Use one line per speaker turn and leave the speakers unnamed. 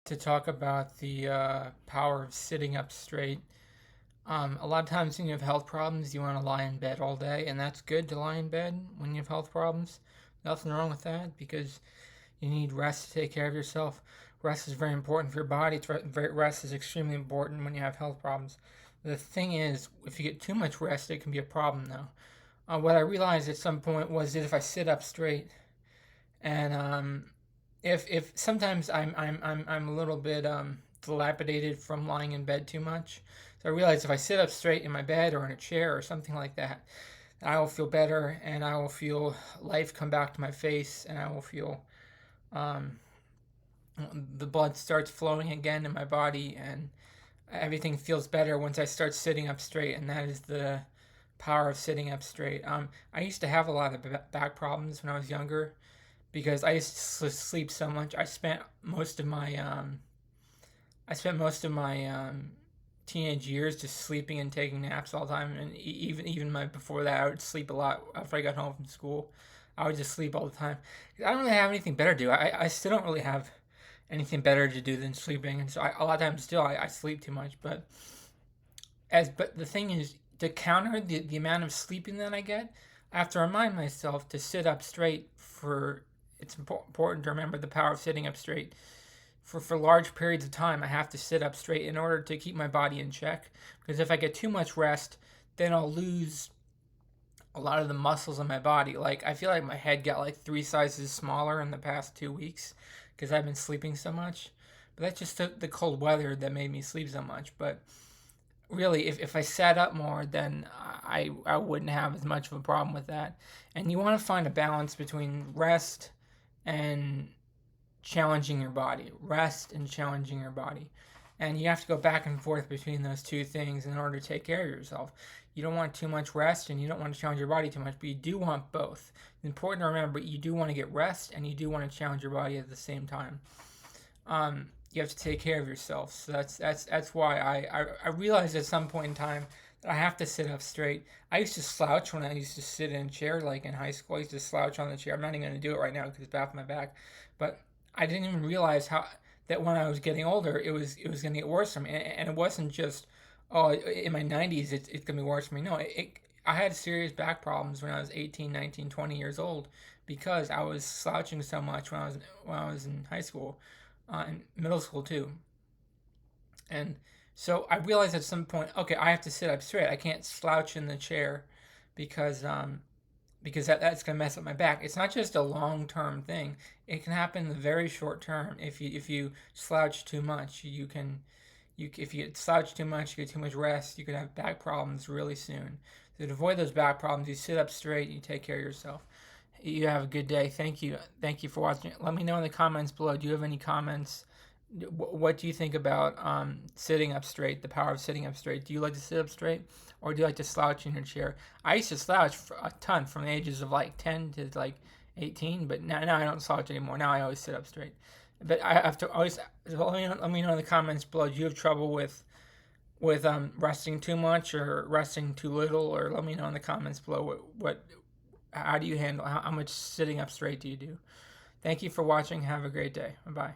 to talk about the power of sitting up straight. A lot of times when you have health problems, you want to lie in bed all day, and that's good to lie in bed when you have health problems. Nothing wrong with that because you need rest to take care of yourself. Rest is very important for your body. Rest is extremely important when you have health problems. The thing is, if you get too much rest, it can be a problem though. What I realized at some point was that if I sit up straight and if sometimes I'm a little bit dilapidated from lying in bed too much. So I realize if I sit up straight in my bed or in a chair or something like that, I will feel better and I will feel life come back to my face and I will feel um, the blood starts flowing again in my body and everything feels better once I start sitting up straight, and that is the power of sitting up straight. I used to have a lot of back problems when I was younger because I used to sleep so much. I spent most of my teenage years just sleeping and taking naps all the time, and even my before that, I would sleep a lot after I got home from school. I would just sleep all the time. I don't really have anything better to do. I still don't really have anything better to do than sleeping, and so a lot of times still I sleep too much. But the thing is, to counter the amount of sleeping that I get, I have to remind myself to sit up straight for. It's important to remember the power of sitting up straight. For large periods of time, I have to sit up straight in order to keep my body in check. Because if I get too much rest, then I'll lose a lot of the muscles in my body. Like, I feel like my head got like 3 sizes smaller in the past 2 weeks because I've been sleeping so much. But that's just the cold weather that made me sleep so much. But really, if I sat up more, then I wouldn't have as much of a problem with that. And you want to find a balance between rest and challenging your body. Rest and challenging your body. And you have to go back and forth between those two things in order to take care of yourself. You don't want too much rest and you don't want to challenge your body too much, but you do want both. It's important to remember you do want to get rest and you do want to challenge your body at the same time. You have to take care of yourself. So that's why I realized at some point in time that I have to sit up straight. I used to slouch when I used to sit in a chair, like in high school. I used to slouch on the chair. I'm not even going to do it right now because it's bad for my back. But I didn't even realize how that when I was getting older, it was going to get worse for me. And it wasn't just in my 90s it's going to be worse for me. No, I had serious back problems when I was 18, 19, 20 years old because I was slouching so much when I was in high school, in middle school too. And so I realized at some point, okay, I have to sit up straight. I can't slouch in the chair because that's gonna mess up my back. It's not just a long term thing. It can happen in the very short term. If you slouch too much, if you get slouch too much, you get too much rest, you could have back problems really soon. So to avoid those back problems, you sit up straight, you take care of yourself. You have a good day. Thank you for watching. Let me know in the comments below. Do you have any comments? What do you think about sitting up straight? The power of sitting up straight. Do you like to sit up straight, or do you like to slouch in your chair? I used to slouch for a ton from the ages of like 10 to like 18, but now I don't slouch anymore. Now I always sit up straight. But I have to always let me know in the comments below. Do you have trouble with resting too much or resting too little? Or let me know in the comments below what how do you handle how much sitting up straight do you do? Thank you for watching. Have a great day. Bye bye.